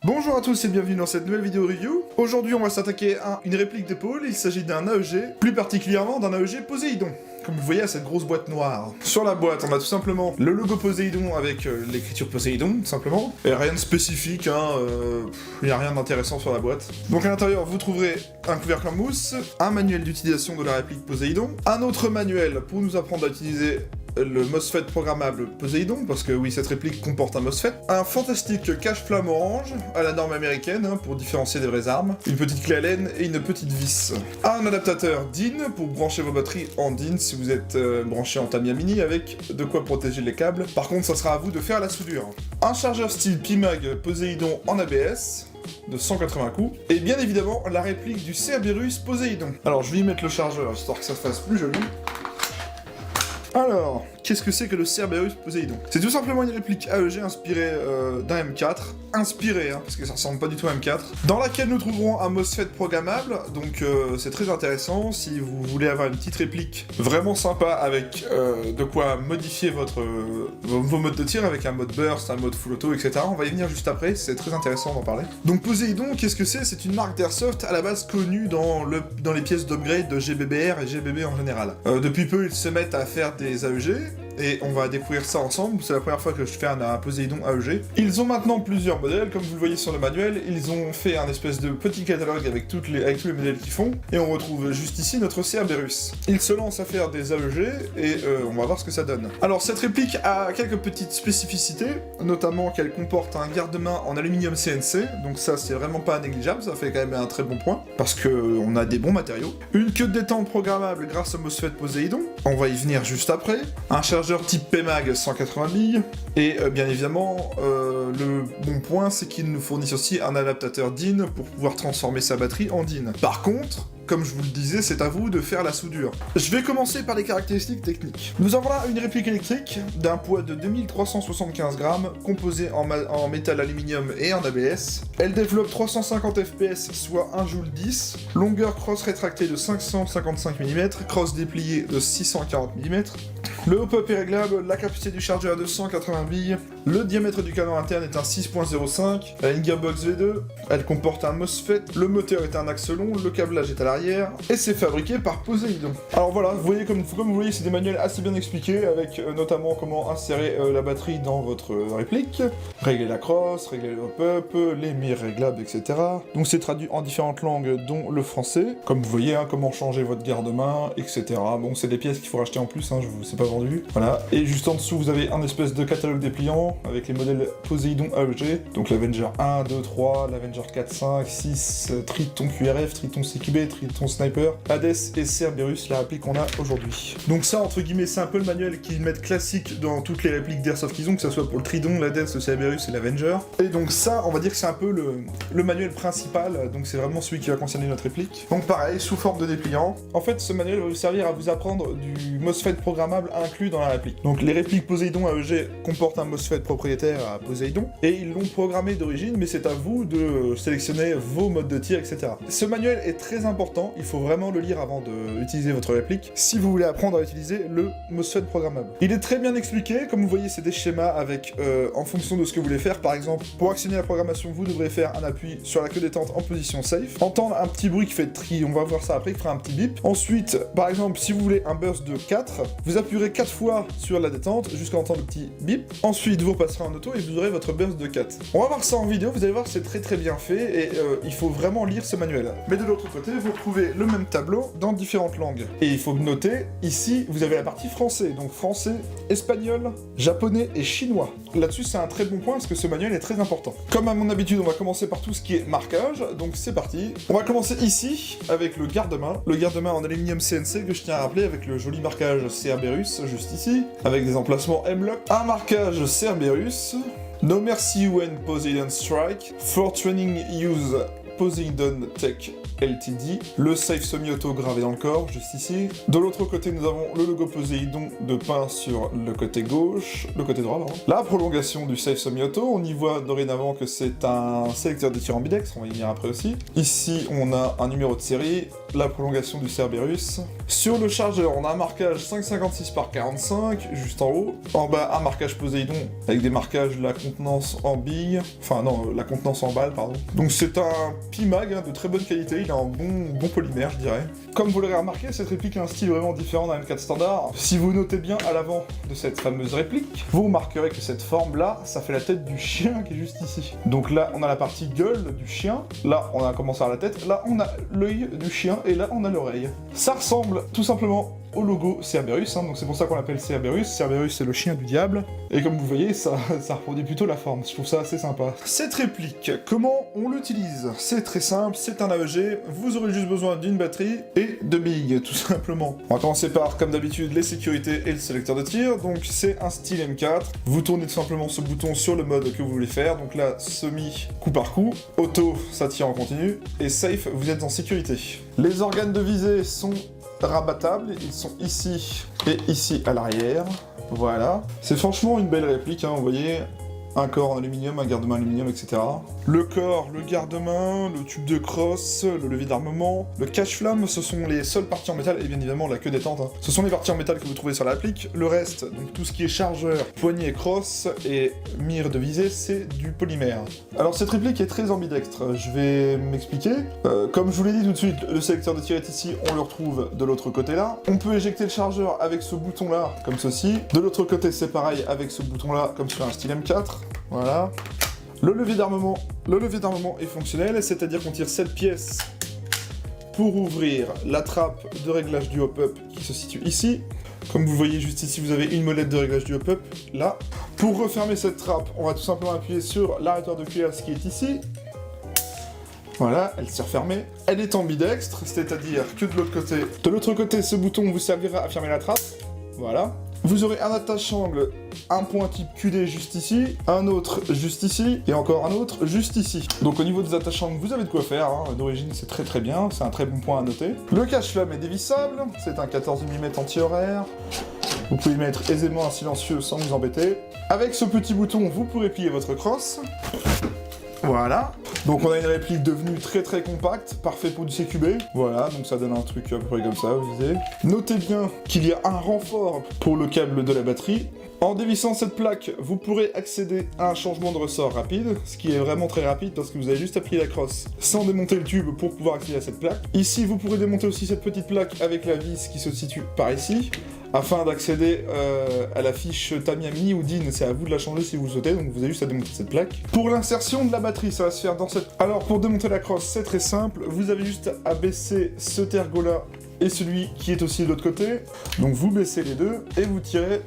Bonjour à tous et bienvenue dans cette nouvelle vidéo review. Aujourd'hui on va s'attaquer à une réplique d'épaule, il s'agit d'un AEG, plus particulièrement d'un AEG Poséidon. Comme vous voyez à cette grosse boîte noire. Sur la boîte on a tout simplement le logo Poséidon avec l'écriture Poséidon, tout simplement. Et rien de spécifique, il n'y a rien d'intéressant sur la boîte. Donc à l'intérieur vous trouverez un couvercle en mousse, un manuel d'utilisation de la réplique Poséidon, un autre manuel pour nous apprendre à utiliser le MOSFET programmable Poséidon, parce que oui, cette réplique comporte un MOSFET, un fantastique cache-flamme orange, à la norme américaine, pour différencier des vraies armes, une petite clé Allen et une petite vis. Un adaptateur DIN, pour brancher vos batteries en DIN si vous êtes branché en Tamiya Mini, avec de quoi protéger les câbles. Par contre, ça sera à vous de faire la soudure. Un chargeur style PIMAG Poséidon en ABS, de 180 coups, et bien évidemment, la réplique du Cerberus Poséidon. Alors, je vais y mettre le chargeur, histoire que ça fasse plus joli. Alors, qu'est-ce que c'est que le Cerberus Poséidon? C'est tout simplement une réplique AEG inspirée d'un M4, inspirée, parce que ça ressemble pas du tout à M4, dans laquelle nous trouverons un MOSFET programmable, donc c'est très intéressant si vous voulez avoir une petite réplique vraiment sympa avec de quoi modifier vos modes de tir avec un mode burst, un mode full auto, etc. On va y venir juste après, c'est très intéressant d'en parler. Donc Poséidon, qu'est-ce que c'est? C'est une marque d'Airsoft à la base connue dans les pièces d'upgrade de GBBR et GBB en général. Depuis peu, ils se mettent à faire des AEG, et on va découvrir ça ensemble, c'est la première fois que je fais un Poséidon AEG. Ils ont maintenant plusieurs modèles, comme vous le voyez sur le manuel, ils ont fait un espèce de petit catalogue avec tous les modèles qu'ils font, et on retrouve juste ici notre Cerberus. Ils se lancent à faire des AEG, et on va voir ce que ça donne. Alors cette réplique a quelques petites spécificités, notamment qu'elle comporte un garde-main en aluminium CNC, donc ça c'est vraiment pas négligeable, ça fait quand même un très bon point, parce que on a des bons matériaux. Une queue de détente programmable grâce au MOSFET Poséidon, on va y venir juste après. Un chargeur type PMAG 180 billes, et bien évidemment, le bon point, c'est qu'ils nous fournissent aussi un adaptateur DIN pour pouvoir transformer sa batterie en DIN. Par contre, comme je vous le disais, c'est à vous de faire la soudure. Je vais commencer par les caractéristiques techniques. Nous avons là une réplique électrique d'un poids de 2375 grammes, composée en métal aluminium et en ABS. Elle développe 350 fps, soit 1 joule 10, longueur cross rétractée de 555 mm, cross dépliée de 640 mm. Le hop-up est réglable, la capacité du chargeur est de 180 billes, le diamètre du canon interne est un 6.05, elle a une gearbox V2, elle comporte un MOSFET, le moteur est un axe long, le câblage est à l'arrière, et c'est fabriqué par Poséidon. Alors voilà, vous voyez, comme vous voyez, c'est des manuels assez bien expliqués, avec notamment comment insérer la batterie dans votre réplique, régler la crosse, régler le hop-up, les mires réglables, etc. Donc c'est traduit en différentes langues, dont le français, comme vous voyez, comment changer votre garde-main, etc. Bon, c'est des pièces qu'il faut racheter en plus, je vous sais pas vendu. Voilà, et juste en dessous vous avez un espèce de catalogue dépliant avec les modèles Poséidon AEG, donc l'Avenger 1, 2, 3, l'Avenger 4, 5, 6, Triton QRF, Triton CQB, Triton Sniper, Hades et Cerberus, la réplique qu'on a aujourd'hui. Donc ça, entre guillemets, c'est un peu le manuel qu'ils mettent classique dans toutes les répliques d'Airsoft qu'ils ont, que ce soit pour le Tridon, l'Hades, le Cerberus et l'Avenger. Et donc ça, on va dire que c'est un peu le manuel principal, donc c'est vraiment celui qui va concerner notre réplique. Donc pareil, sous forme de dépliant. En fait, ce manuel va vous servir à vous apprendre du MOSFET programmable inclus dans la réplique. Donc les répliques Poséidon AEG comportent un MOSFET propriétaire à Poséidon, et ils l'ont programmé d'origine, mais c'est à vous de sélectionner vos modes de tir, etc. Ce manuel est très important, il faut vraiment le lire avant d'utiliser votre réplique, si vous voulez apprendre à utiliser le MOSFET programmable. Il est très bien expliqué, comme vous voyez c'est des schémas avec, en fonction de ce que vous voulez faire, par exemple, pour actionner la programmation, vous devrez faire un appui sur la queue détente en position safe, entendre un petit bruit qui fait tri, on va voir ça après, qui fera un petit bip. Ensuite, par exemple, si vous voulez un burst de 4, vous appuierez 4 fois sur la détente jusqu'à entendre le petit bip. Ensuite, vous repasserez en auto et vous aurez votre burst de 4. On va voir ça en vidéo, vous allez voir, c'est très bien fait et il faut vraiment lire ce manuel. Mais de l'autre côté, vous retrouvez le même tableau dans différentes langues. Et il faut noter, ici, vous avez la partie français, donc français, espagnol, japonais et chinois. Là-dessus, c'est un très bon point parce que ce manuel est très important. Comme à mon habitude, on va commencer par tout ce qui est marquage, donc c'est parti. On va commencer ici avec le garde-main en aluminium CNC que je tiens à rappeler avec le joli marquage Cerberus juste ici, avec des emplacements M-Lock, un marquage Cerberus, No mercy when Poseidon strike, for training use Poseidon Tech Ltd, le safe semi-auto gravé dans le corps, juste ici. De l'autre côté, nous avons le logo Poseidon de peint sur le côté gauche, le côté droit, pardon. La prolongation du safe semi-auto, on y voit dorénavant que c'est un sélecteur de tir ambidextre, on va y venir après aussi. Ici, on a un numéro de série, la prolongation du Cerberus. Sur le chargeur, on a un marquage 5,56 par 45, juste en haut. En bas, un marquage Poseidon, avec des marquages la contenance en billes, enfin non, la contenance en balles, pardon. Donc c'est un P-Mag de très bonne qualité, il a un bon polymère, je dirais. Comme vous l'aurez remarqué, cette réplique a un style vraiment différent d'un M4 standard. Si vous notez bien à l'avant de cette fameuse réplique, vous remarquerez que cette forme-là, ça fait la tête du chien qui est juste ici. Donc là, on a la partie gueule du chien, là, on a commencé à la tête, là, on a l'œil du chien, et là, on a l'oreille. Ça ressemble tout simplement au logo Cerberus, donc c'est pour ça qu'on l'appelle Cerberus. Cerberus, c'est le chien du diable. Et comme vous voyez, ça reproduit plutôt la forme. Je trouve ça assez sympa. Cette réplique, comment on l'utilise? C'est très simple, c'est un AEG. Vous aurez juste besoin d'une batterie et de billes, tout simplement. On va commencer par, comme d'habitude, les sécurités et le sélecteur de tir. Donc c'est un style M4. Vous tournez tout simplement ce bouton sur le mode que vous voulez faire. Donc là, semi, coup par coup. Auto, ça tire en continu. Et safe, vous êtes en sécurité. Les organes de visée sont rabattables, ils sont ici et ici à l'arrière, voilà. C'est franchement une belle réplique, vous voyez, un corps en aluminium, un garde-main aluminium, etc. Le corps, le garde-main, le tube de crosse, le levier d'armement, le cache-flamme, ce sont les seules parties en métal, et bien évidemment la queue détente. Ce sont les parties en métal que vous trouvez sur la réplique. Le reste, donc tout ce qui est chargeur, poignée, crosse et mire de visée, c'est du polymère. Alors cette réplique est très ambidextre, je vais m'expliquer. Comme je vous l'ai dit tout de suite, le sélecteur de tir est ici, on le retrouve de l'autre côté là. On peut éjecter le chargeur avec ce bouton là, comme ceci. De l'autre côté c'est pareil avec ce bouton là, comme sur un style M4. Voilà. Le levier d'armement est fonctionnel, c'est-à-dire qu'on tire cette pièce pour ouvrir la trappe de réglage du hop-up qui se situe ici. Comme vous voyez juste ici, vous avez une molette de réglage du hop-up, là. Pour refermer cette trappe, on va tout simplement appuyer sur l'arrêteur de cuillère qui est ici. Voilà, elle s'est refermée. Elle est ambidextre, c'est-à-dire que de l'autre côté, ce bouton vous servira à fermer la trappe. Voilà. Vous aurez un attache-angle, un point type QD juste ici, un autre juste ici, et encore un autre juste ici. Donc au niveau des attache-angles, vous avez de quoi faire, d'origine c'est très bien, c'est un très bon point à noter. Le cache-flamme est dévissable, c'est un 14 mm anti-horaire. Vous pouvez mettre aisément un silencieux sans vous embêter. Avec ce petit bouton, vous pourrez plier votre crosse. Voilà. Donc on a une réplique devenue très compacte, parfait pour du CQB. Voilà, donc ça donne un truc à peu près comme ça, vous visez. Notez bien qu'il y a un renfort pour le câble de la batterie. En dévissant cette plaque, vous pourrez accéder à un changement de ressort rapide, ce qui est vraiment très rapide parce que vous avez juste à plier la crosse sans démonter le tube pour pouvoir accéder à cette plaque. Ici, vous pourrez démonter aussi cette petite plaque avec la vis qui se situe par ici, afin d'accéder à la fiche Tamiya Mini ou DIN, c'est à vous de la changer si vous le souhaitez, donc vous avez juste à démonter cette plaque. Pour l'insertion de la batterie, ça va se faire dans cette... Alors pour démonter la crosse, c'est très simple, vous avez juste à baisser ce tergot-là et celui qui est aussi de l'autre côté, donc vous baissez les deux et vous tirez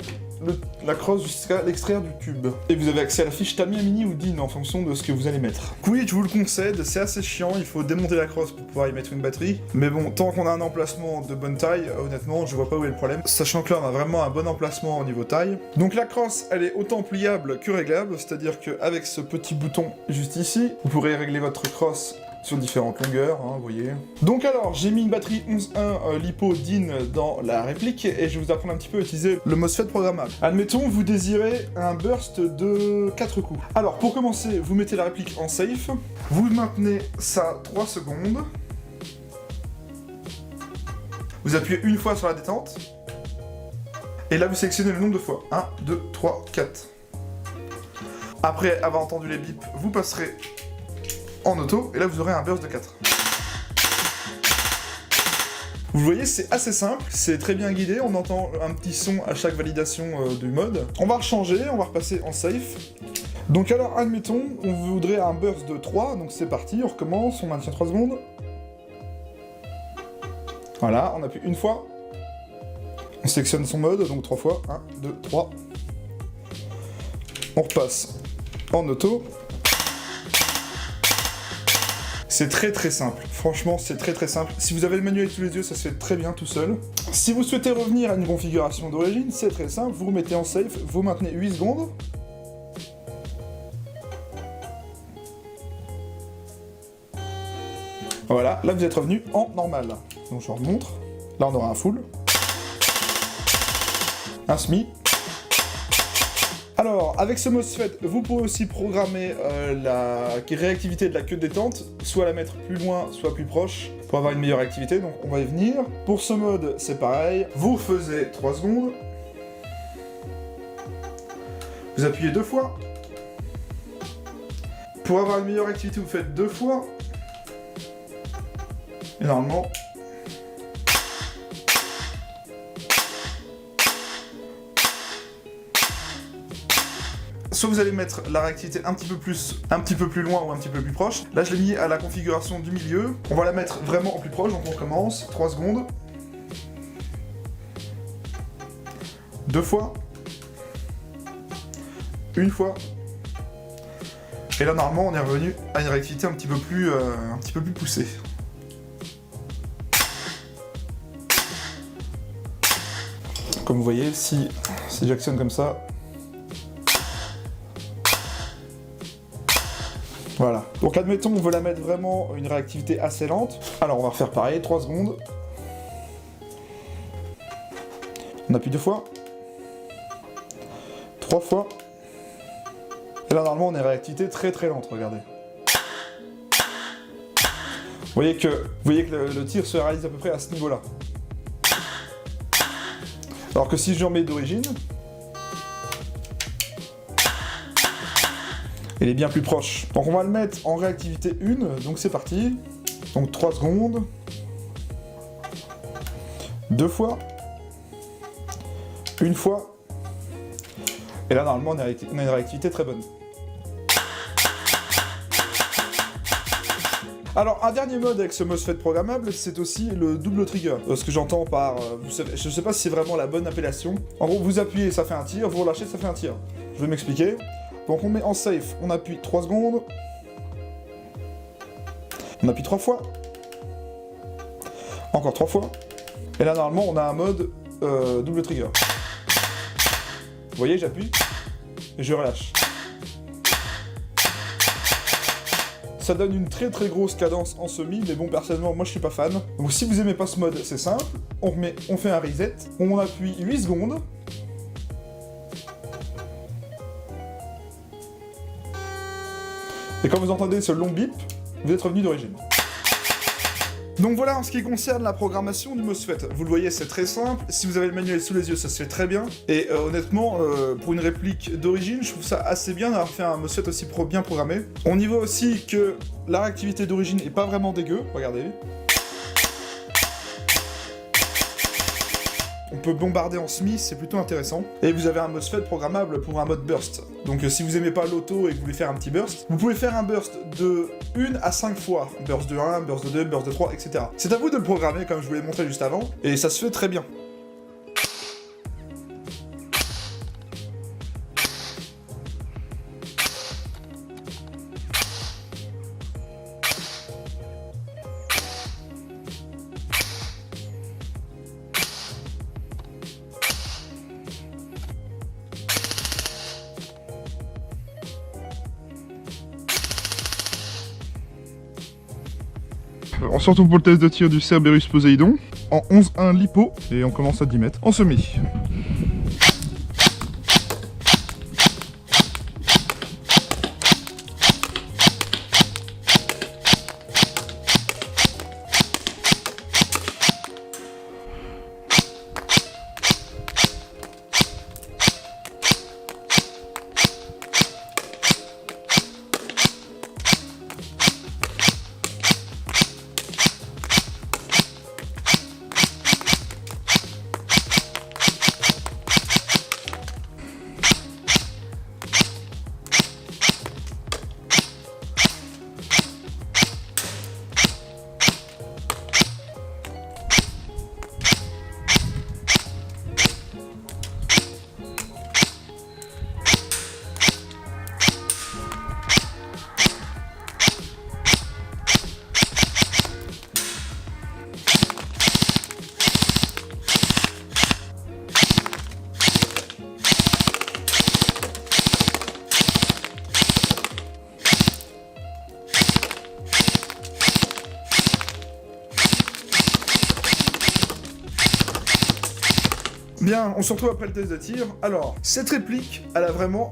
la crosse jusqu'à l'extraire du tube. Et vous avez accès à la fiche Tamiya Mini ou DIN en fonction de ce que vous allez mettre. Oui, je vous le concède, c'est assez chiant, il faut démonter la crosse pour pouvoir y mettre une batterie. Mais bon, tant qu'on a un emplacement de bonne taille, honnêtement, je vois pas où est le problème. Sachant que là, on a vraiment un bon emplacement au niveau taille. Donc la crosse, elle est autant pliable que réglable, c'est-à-dire qu'avec ce petit bouton juste ici, vous pourrez régler votre crosse sur différentes longueurs, vous voyez. Donc alors, j'ai mis une batterie 11.1 LiPo DIN dans la réplique, et je vais vous apprendre un petit peu à utiliser le MOSFET programmable. Admettons, vous désirez un burst de 4 coups. Alors, pour commencer, vous mettez la réplique en safe, vous maintenez ça 3 secondes, vous appuyez une fois sur la détente, et là vous sélectionnez le nombre de fois. 1, 2, 3, 4. Après avoir entendu les bips, vous passerez en auto, et là vous aurez un burst de 4. Vous voyez, c'est assez simple, c'est très bien guidé, on entend un petit son à chaque validation du mode. On va rechanger, on va repasser en safe. Donc alors, admettons, on voudrait un burst de 3, donc c'est parti, on recommence, on maintient 3 secondes. Voilà, on appuie une fois. On sélectionne son mode, donc 3 fois. 1, 2, 3. On repasse en auto. C'est très simple, franchement c'est très simple. Si vous avez le manuel sous les yeux, ça se fait très bien tout seul. Si vous souhaitez revenir à une configuration d'origine, c'est très simple, vous remettez en safe, vous maintenez 8 secondes. Voilà, là vous êtes revenu en normal. Donc je remontre. Là on aura un full. Un semi. Alors, avec ce MOSFET, vous pouvez aussi programmer la réactivité de la queue de détente, soit la mettre plus loin, soit plus proche, pour avoir une meilleure activité, donc on va y venir. Pour ce mode, c'est pareil, vous faisiez 3 secondes, vous appuyez 2 fois. Pour avoir une meilleure activité, vous faites 2 fois, et normalement... Soit vous allez mettre la réactivité un petit peu plus loin ou un petit peu plus proche. Là, je l'ai mis à la configuration du milieu. On va la mettre vraiment au plus proche, donc on commence. 3 secondes. 2 fois. 1 fois. Et là, normalement, on est revenu à une réactivité un petit peu plus poussée. Comme vous voyez, si j'actionne comme ça, voilà. Donc admettons, on veut la mettre vraiment une réactivité assez lente. Alors on va refaire pareil, 3 secondes. On appuie 2 fois. 3 fois. Et là normalement on est réactivité très très lente, regardez. Vous voyez que le tir se réalise à peu près à ce niveau-là. Alors que si je remets d'origine, il est bien plus proche. Donc on va le mettre en réactivité 1, donc c'est parti. Donc 3 secondes. 2 fois. 1 fois. Et là normalement on a une réactivité très bonne. Alors un dernier mode avec ce MOSFET programmable, c'est aussi le double trigger. Ce que j'entends par... vous savez, je sais pas si c'est vraiment la bonne appellation. En gros, vous appuyez, ça fait un tir, vous relâchez, ça fait un tir. Je vais m'expliquer. Donc on met en safe, on appuie 3 secondes. On appuie 3 fois. Encore 3 fois. Et là normalement on a un mode double trigger. Vous voyez, j'appuie et je relâche. Ça donne une très très grosse cadence en semi, mais bon, personnellement, moi je suis pas fan. Donc si vous aimez pas ce mode, c'est simple. On fait un reset, on appuie 8 secondes. Et quand vous entendez ce long bip, vous êtes revenu d'origine. Donc voilà en ce qui concerne la programmation du MOSFET. Vous le voyez, c'est très simple. Si vous avez le manuel sous les yeux, ça se fait très bien. Et honnêtement, pour une réplique d'origine, je trouve ça assez bien d'avoir fait un MOSFET aussi bien programmé. On y voit aussi que la réactivité d'origine est pas vraiment dégueu. Regardez. On peut bombarder en semi, c'est plutôt intéressant. Et vous avez un MOSFET programmable pour un mode burst. Donc si vous aimez pas l'auto et que vous voulez faire un petit burst, vous pouvez faire un burst de 1 à 5 fois. Burst de 1, burst de 2, burst de 3, etc. C'est à vous de le programmer comme je vous l'ai montré juste avant, et ça se fait très bien. Surtout pour le test de tir du Cerberus Poseidon, en 11-1 lipo, et on commence à 10 mètres, en semi. Bien, on se retrouve après le test de tir. Alors, cette réplique, elle a vraiment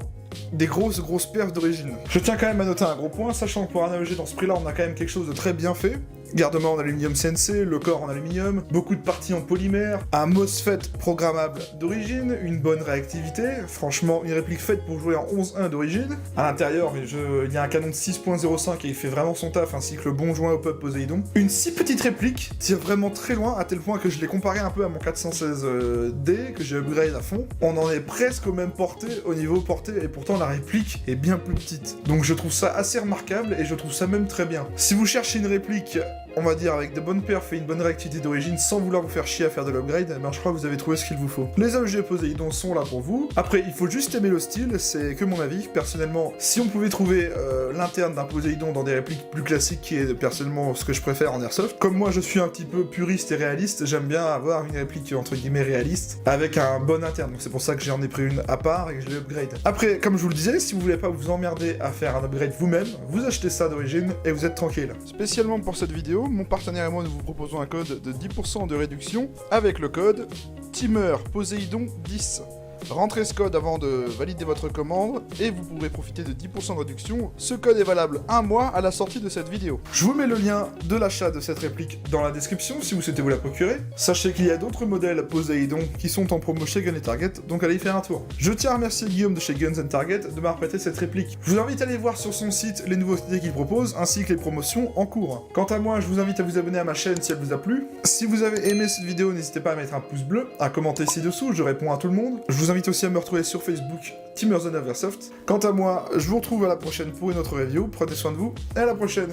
des grosses perfs d'origine. Je tiens quand même à noter un gros point, sachant que pour un AEG dans ce prix-là, on a quand même quelque chose de très bien fait. Garde-main en aluminium CNC, le corps en aluminium, beaucoup de parties en polymère, un MOSFET programmable d'origine, une bonne réactivité, franchement une réplique faite pour jouer en 11.1 d'origine. À l'intérieur, il y a un canon de 6.05 et il fait vraiment son taf, ainsi que le bon joint au pub Poséidon. Une si petite réplique tire vraiment très loin, à tel point que je l'ai comparé un peu à mon 416D, que j'ai upgrade à fond. On en est presque au même portée, au niveau portée, et pourtant la réplique est bien plus petite. Donc je trouve ça assez remarquable, et je trouve ça même très bien. Si vous cherchez une réplique, on va dire avec de bonnes perfs et une bonne réactivité d'origine sans vouloir vous faire chier à faire de l'upgrade, ben je crois que vous avez trouvé ce qu'il vous faut. Les AEG Poséidon sont là pour vous. Après, il faut juste aimer le style, c'est que mon avis. Personnellement, si on pouvait trouver l'interne d'un Poséidon dans des répliques plus classiques, qui est personnellement ce que je préfère en airsoft, comme moi je suis un petit peu puriste et réaliste, j'aime bien avoir une réplique entre guillemets réaliste avec un bon interne. Donc c'est pour ça que j'en ai pris une à part et que je l'ai upgrade. Après, comme je vous le disais, si vous voulez pas vous emmerder à faire un upgrade vous-même, vous achetez ça d'origine et vous êtes tranquille. Spécialement pour cette vidéo, mon partenaire et moi nous vous proposons un code de 10% de réduction avec le code TEAMERPOSEIDON10. Rentrez ce code avant de valider votre commande et vous pourrez profiter de 10% de réduction. Ce code est valable un mois à la sortie de cette vidéo. Je vous mets le lien de l'achat de cette réplique dans la description si vous souhaitez vous la procurer. Sachez qu'il y a d'autres modèles Poséidon qui sont en promo chez Gun & Target, donc allez y faire un tour. Je tiens à remercier Guillaume de chez Guns & Target de m'avoir prêté cette réplique. Je vous invite à aller voir sur son site les nouveautés qu'il propose ainsi que les promotions en cours. Quant à moi, je vous invite à vous abonner à ma chaîne si elle vous a plu. Si vous avez aimé cette vidéo, n'hésitez pas à mettre un pouce bleu, à commenter ci-dessous, je réponds à tout le monde. Je vous invite aussi à me retrouver sur Facebook, Teamerzone Airsoft. Quant à moi, je vous retrouve à la prochaine pour une autre review. Prenez soin de vous et à la prochaine.